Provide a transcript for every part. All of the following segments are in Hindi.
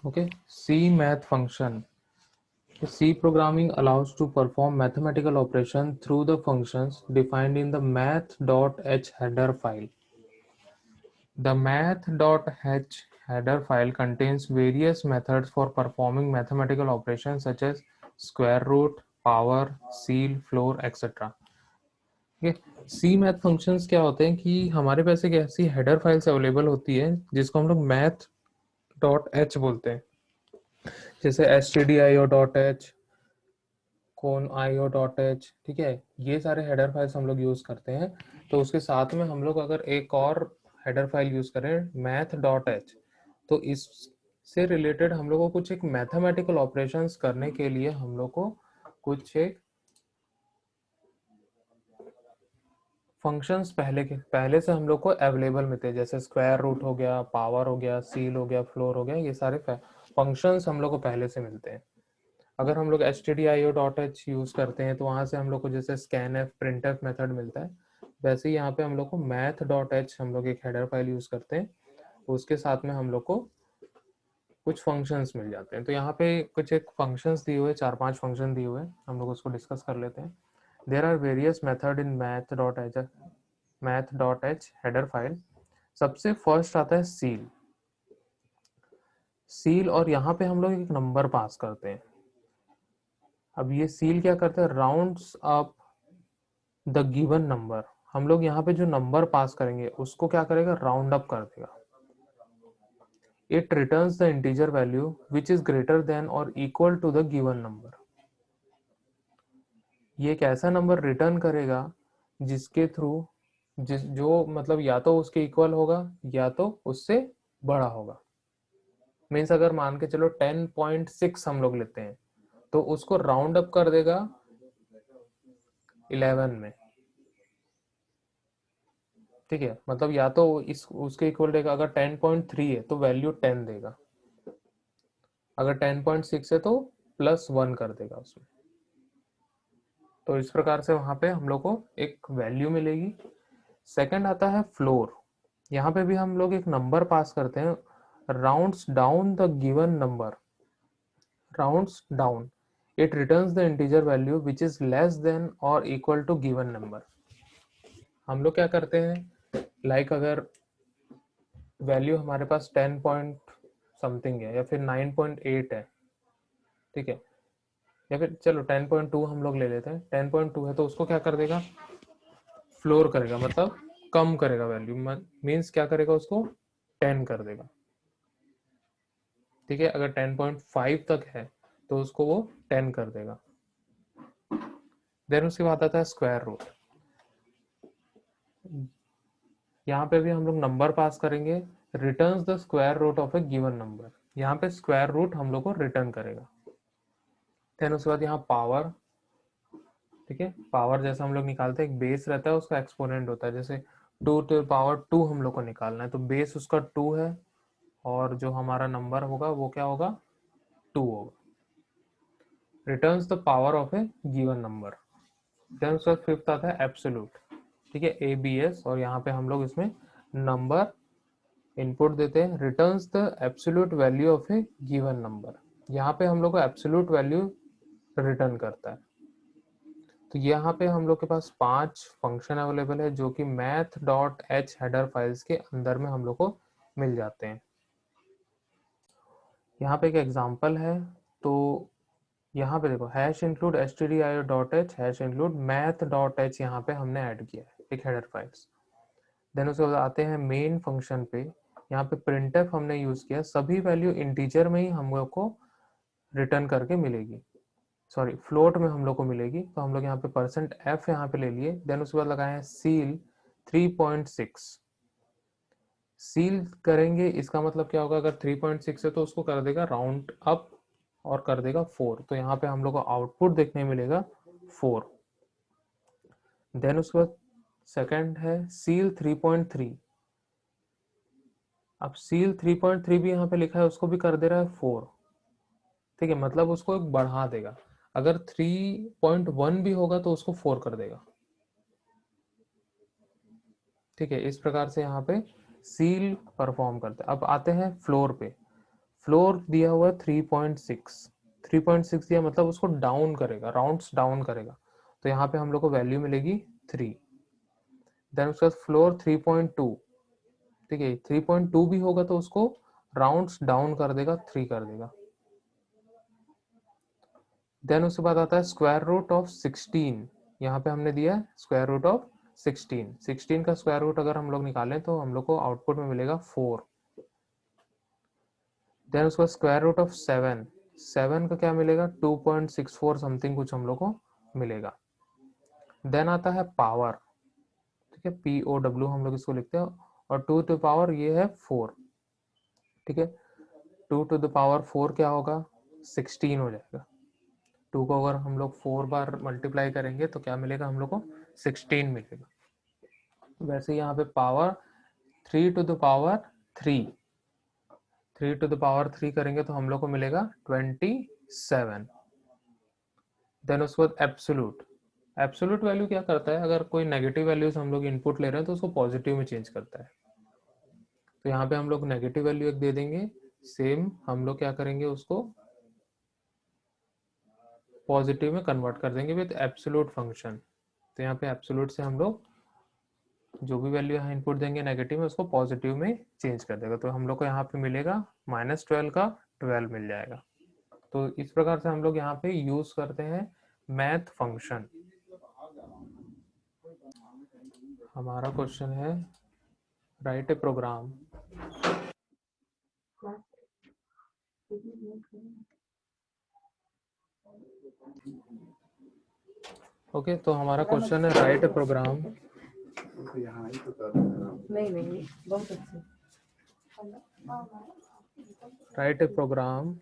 Okay, C math function. C programming allows to perform mathematical operation through the functions defined in the math.h header file. The math.h header file contains various methods for performing mathematical operations such as square root, power, seal, floor, etc. C math functions क्या होते हैं कि हमारे पास एक ऐसी हेडर फाइल्स अवेलेबल होती है जिसको हम लोग मैथ डॉट एच बोलते हैं, जैसे S T D I O dot H, कौन आई ओ डॉट एच। ठीक है, ये सारे हेडर फाइल्स हम लोग यूज करते हैं। तो उसके साथ में हम लोग अगर एक और हेडर फाइल यूज करें मैथ डॉट एच, तो इससे रिलेटेड हम लोग को कुछ एक मैथमेटिकल ऑपरेशंस करने के लिए हम लोग को कुछ एक फंक्शंस पहले से हम लोग को अवेलेबल मिलते हैं, जैसे स्क्वायर रूट हो गया, पावर हो गया, सील हो गया, फ्लोर हो गया। ये सारे फंक्शंस हम लोग को पहले से मिलते हैं। अगर हम लोग H T D I O dot H use करते हैं तो वहां से हम लोग को जैसे scan F print F method मिलता है, वैसे ही यहाँ पे हम लोग को मैथ डॉट एच हम लोग एक हेडर फाइल यूज करते हैं, उसके साथ में हम लोग को कुछ फंक्शंस मिल जाते हैं। तो यहाँ पे कुछ एक फंक्शंस दिए हुए, 4-5 फंक्शन दिए हुए, हम लोग उसको डिस्कस कर लेते हैं। There are various method in math header file. सबसे फर्स्ट आता है सील। सील और यहाँ पे हम लोग एक नंबर पास करते हैं। अब ये सील क्या करते हैं, rounds up the given number. हम लोग यहाँ पे जो नंबर पास करेंगे उसको क्या करेगा, राउंड अप कर देगा। It returns the integer value which is greater than और equal to the given number. ये एक ऐसा नंबर रिटर्न करेगा जिसके थ्रू जो मतलब या तो उसके इक्वल होगा या तो उससे बड़ा होगा। मीन्स अगर मान के चलो 10.6 हम लोग लेते हैं तो उसको राउंड अप कर देगा 11 में। ठीक है, मतलब या तो इस उसके इक्वल देगा। अगर 10.3 है तो वैल्यू 10 देगा, अगर 10.6 है तो +1 कर देगा उसमें। तो इस प्रकार से वहां पे हम लोग को एक वैल्यू मिलेगी। सेकंड आता है फ्लोर। यहाँ पे भी हम लोग एक नंबर पास करते हैं, rounds down the given number, rounds down, it returns the integer value which is less than और इक्वल टू गिवन नंबर। हम लोग क्या करते हैं, लाइक अगर वैल्यू हमारे पास 10 पॉइंट समथिंग है या फिर 9.8 है, ठीक है, या फिर चलो 10.2 हम लोग ले लेते हैं। 10.2 है तो उसको क्या कर देगा, फ्लोर करेगा, मतलब कम करेगा वैल्यू। मीन्स क्या करेगा, उसको 10 कर देगा। ठीक है, अगर 10.5 तक है तो उसको वो 10 कर देगा। देन उसके बाद आता है स्क्वायर रूट। यहाँ पे भी हम लोग नंबर पास करेंगे, returns the square root of a given number. यहाँ पे स्क्वायर रूट हम लोग को रिटर्न करेगा। देन उसके बाद यहाँ पावर। ठीक है, पावर जैसे हम लोग निकालते हैं, एक बेस रहता है, उसका एक्सपोनेंट होता है। जैसे 2 to the power 2 हम लोग को निकालना है तो बेस उसका 2 है और जो हमारा नंबर होगा वो क्या होगा, 2 होगा। Returns the power of a given number. Then उसका फिफ्थ आता है एब्सोल्यूट। ठीक है, ABS, और यहाँ पे हम लोग इसमें नंबर इनपुट देते हैं, returns the absolute value of a given number. यहाँ पे हम लोग को एब्सोल्यूट वैल्यू रिटर्न करता है। तो यहाँ पे हम लोग के पास 5 फंक्शन अवेलेबल है जो कि math dot H header files के अंदर में हम लोग को मिल जाते हैं। यहाँ पे एक एग्जांपल है, तो यहाँ पे देखो hash include H T D I dot H hash include math dot H, यहाँ पे हमने ऐड किया है एक हेडर फाइल्स। देन उसके बाद आते हैं मेन फंक्शन पे। यहाँ पे प्रिंटफ हमने यूज किया, सभी वैल्यू इंटीजर में ही हम लोग को रिटर्न करके मिलेगी, सॉरी फ्लोट में हम लोग को मिलेगी। तो हम लोग यहाँ पे %f यहाँ पे ले लिए। देन उसके बाद लगाए सील 3.6। सील करेंगे इसका मतलब क्या होगा, अगर 3.6 है तो उसको कर देगा राउंड अप और कर देगा 4। तो यहाँ पे हम लोग को आउटपुट देखने मिलेगा 4। देन उसके बाद सेकंड है सील 3.3। अब सील 3.3 भी यहाँ पे लिखा है, उसको भी कर दे रहा है 4। ठीक है, मतलब उसको एक बढ़ा देगा। अगर 3.1 भी होगा तो उसको 4 कर देगा। ठीक है, इस प्रकार से यहाँ पे सील परफॉर्म करते हैं। अब आते हैं फ्लोर पे। फ्लोर दिया हुआ है 3.6, 3.6 दिया मतलब उसको डाउन करेगा, राउंड्स डाउन करेगा, तो यहाँ पे हम लोग को वैल्यू मिलेगी 3। देन उसके बाद फ्लोर 3.2, ठीक है 3.2 भी होगा तो उसको राउंड्स डाउन कर देगा, 3 कर देगा। देन उसके बाद आता है स्क्वायर रूट ऑफ 16, यहाँ पे हमने दिया है स्क्वायर रूट ऑफ 16, 16 का स्क्वायर रूट अगर हम लोग निकालें तो हम लोग को आउटपुट में मिलेगा 4। देन उसका स्क्वायर रूट ऑफ 7, 7 का क्या मिलेगा 2.64 समथिंग कुछ हम लोग को मिलेगा। देन आता है पावर, ठीक है POW हम लोग इसको लिखते हैं, और 2 टू पावर ये है 4, ठीक है 2 टू द पावर 4 क्या होगा 16 हो जाएगा। 2 को अगर हम लोग 4 बार मल्टीप्लाई करेंगे तो क्या मिलेगा हम लोग को 16 मिलेगा। वैसे यहाँ पे power 3 to the power 3, 3 to the power 3 करेंगे तो हम लोग को मिलेगा 27। देन उसके बाद एब्सोल्यूट, एब्सोल्यूट वैल्यू क्या करता है, अगर कोई नेगेटिव वैल्यूज हम लोग इनपुट ले रहे हैं तो उसको पॉजिटिव में चेंज करता है। तो यहाँ पे हम लोग नेगेटिव वैल्यू एक दे देंगे, सेम हम लोग क्या करेंगे उसको पॉजिटिव में कन्वर्ट कर देंगे विद एब्सोल्यूट फंक्शन। तो यहाँ पे एब्सोल्यूट से हम लोग जो भी वैल्यू यहाँ इनपुट देंगे नेगेटिव में उसको पॉजिटिव में चेंज कर देगा, तो हम लोग को यहाँ पे मिलेगा -12 का 12 मिल जाएगा। तो इस प्रकार से हम लोग यहाँ पे यूज करते हैं मैथ फंक्शन। हमारा क्वेश्चन है राइट ए प्रोग्राम, ओके तो हमारा क्वेश्चन है राइट ए प्रोग्राम, नहीं बहुत अच्छे। Write a program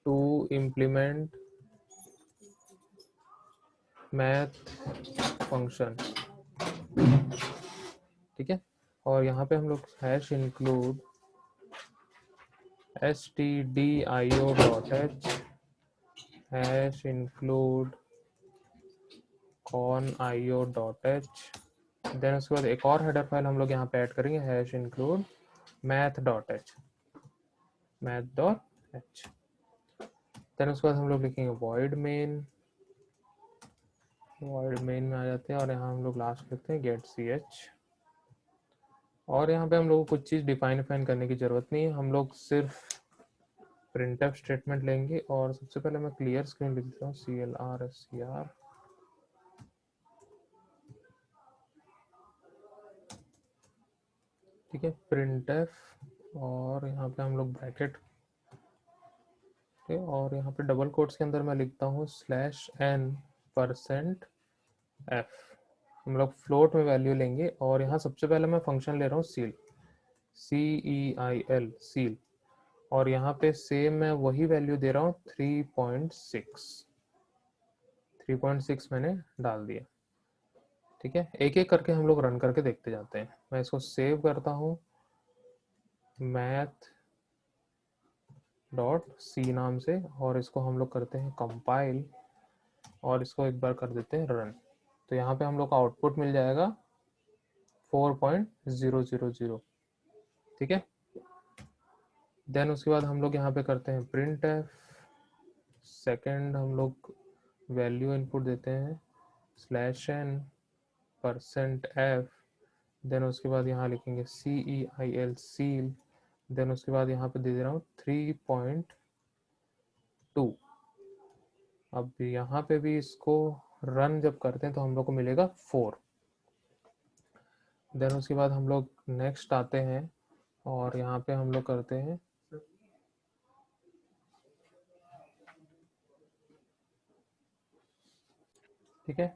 to implement math function, ठीक है। और यहाँ पे हम लोग hash include stdio.h hash include conio.h। Then उसके बाद एक और हेडर फाइल हम लोग यहाँ पे ऐड करेंगे hash include math.h, math.h। Then उसके बाद हम लोग लिखेंगे void main, void main में आ जाते हैं और यहाँ हम लोग लास्ट लिखते हैं get ch। और यहाँ पे हम लोग को कुछ चीज़ डिफाइन करने की जरूरत नहीं है, हम लोग सिर्फ printf स्टेटमेंट लेंगे। और सबसे पहले मैं क्लियर स्क्रीन लिख देता हूँ CLR SCR, ठीक है printf, और यहाँ पे हम लोग ब्रैकेट, और यहाँ पे डबल कोट्स के अंदर मैं लिखता हूँ /n%f। हम लोग फ्लोट में वैल्यू लेंगे और यहाँ सबसे पहले मैं फंक्शन ले रहा हूँ सील, CEIL सील, और यहाँ पे सेम मैं वही वैल्यू दे रहा हूँ 3.6 मैंने डाल दिया, ठीक है। एक एक करके हम लोग रन करके देखते जाते हैं। मैं इसको सेव करता हूँ math.c नाम से, और इसको हम लोग करते हैं कंपाइल और इसको एक बार कर देते हैं रन। तो यहाँ पे हम लोग का आउटपुट मिल जाएगा 4.000, ठीक है। देन उसके बाद हम लोग यहाँ पे करते हैं printf, सेकेंड हम लोग वैल्यू इनपुट देते हैं /n%f। देन उसके बाद यहाँ लिखेंगे CEIL सील। देन उसके बाद यहाँ पे दे दे रहा हूँ 3.2। अब यहाँ पे भी इसको रन जब करते हैं तो हम लोग को मिलेगा 4। देन उसके बाद हम लोग नेक्स्ट आते हैं और यहाँ पे हम लोग करते हैं ठीक है।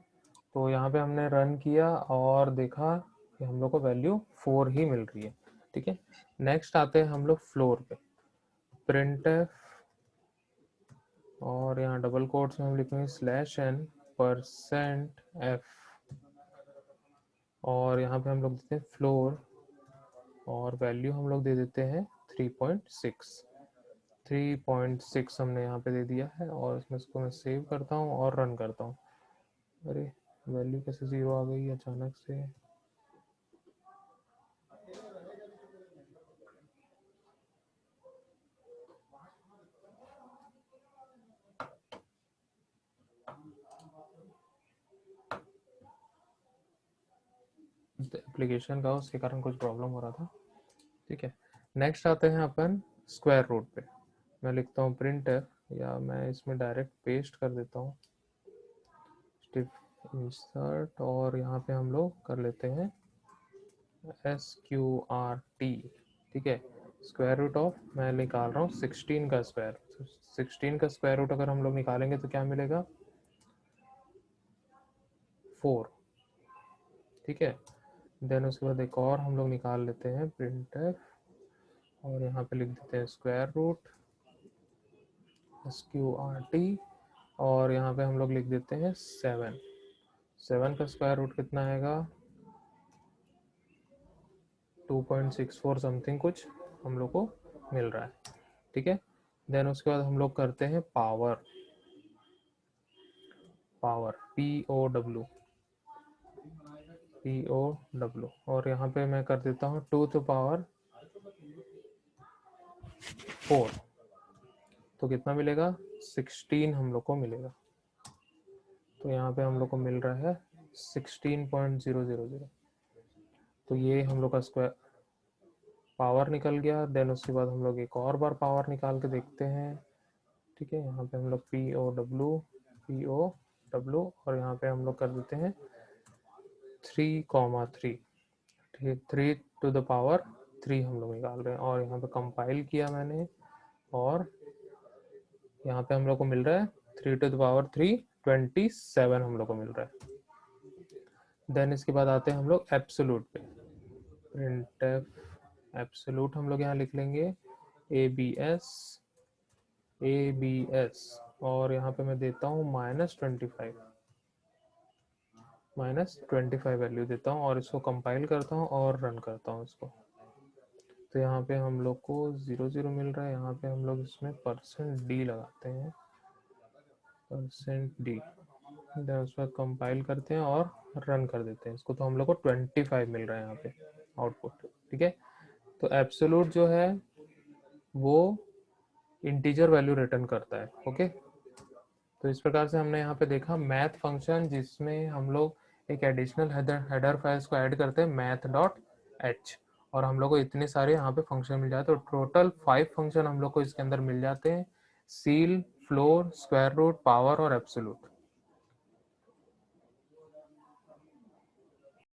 तो यहाँ पे हमने रन किया और देखा कि हम लोग को वैल्यू 4 ही मिल रही है, ठीक है। नेक्स्ट आते हैं हम लोग फ्लोर पे, printf, और यहाँ डबल कोट्स में हम लिखेंगे /n%f, और यहाँ पे हम लोग देते हैं फ्लोर और वैल्यू हम लोग दे देते हैं 3.6, 3.6 हमने यहाँ पे दे दिया है। और इसमें इसको मैं सेव करता हूँ और रन करता हूँ। अरे वैल्यू कैसे 0 आ गई अचानक से। एप्लीकेशन का, उसके कारण कुछ प्रॉब्लम हो रहा था। ठीक है, नेक्स्ट आते हैं अपन स्क्वायर रूट पे। मैं लिखता हूँ प्रिंट एफ, या मैं इसमें डायरेक्ट पेस्ट कर देता हूँ इंसर्ट, और यहाँ पे हम लोग कर लेते हैं SQRT। ठीक है, स्क्वायर रूट ऑफ, मैं निकाल रहा हूँ 16 का स्क्वायर। 16 का स्क्वायर रूट अगर हम लोग निकालेंगे तो क्या मिलेगा, 4। ठीक है, देन उसके बाद एक और हम लोग निकाल लेते हैं प्रिंट एफ, और यहाँ पे लिख देते हैं स्क्वायर रूट SQRT, और यहाँ पे हम लोग लिख देते हैं 7। 7 का स्क्वायर रूट कितना आएगा, 2.64 समथिंग कुछ हम लोग को मिल रहा है। ठीक है, देन उसके बाद हम लोग करते हैं पावर, POW, और यहाँ पे मैं कर देता हूँ 2 to power 4, तो कितना मिलेगा, 16 हम लोग को मिलेगा। तो यहाँ पे हम लोग को मिल रहा है 16.000। तो ये हम लोग का स्क्वायर पावर निकल गया। देन उसके बाद हम लोग एक और बार पावर निकाल के देखते हैं। ठीक है, यहाँ पे हम लोग POW, और यहाँ पे हम लोग कर देते हैं 3,3, 3 to the power 3 हम लोग निकाल रहे हैं, और यहाँ पे कंपाइल किया मैंने, और यहाँ पे हम लोग को मिल रहा है 3 to the power 3, 27 हम लोग को मिल रहा है। देन इसके बाद आते हैं हम लोग एब्सोल्यूट पे। प्रिंट एब्सोल्यूट हम लोग यहाँ लिख लेंगे ABS, और यहाँ पे मैं देता हूँ -25 वैल्यू देता हूँ, और इसको कंपाइल करता हूँ और रन करता हूँ इसको। तो यहाँ पे हम लोग को 0 मिल रहा है। यहाँ पे हम लोग इसमें %d लगाते हैं, %d, उस पर कंपाइल करते हैं और रन कर देते हैं इसको, तो हम लोग को 25 मिल रहा है यहाँ पे आउटपुट। ठीक है, तो एब्सोल्यूट जो है वो इंटीजर वैल्यू रिटर्न करता है। ओके, तो इस प्रकार से हमने यहाँ पे देखा मैथ फंक्शन, जिसमें हम लोग एक एडिशनल हेडर फाइल्स को ऐड करते हैं math.h, और हम लोग को इतने सारे यहाँ पे फंक्शन मिल जाते हैं। तो टोटल 5 फंक्शन हम लोग को इसके अंदर मिल जाते हैं, ceil, floor, square root, power और एब्सोल्यूट।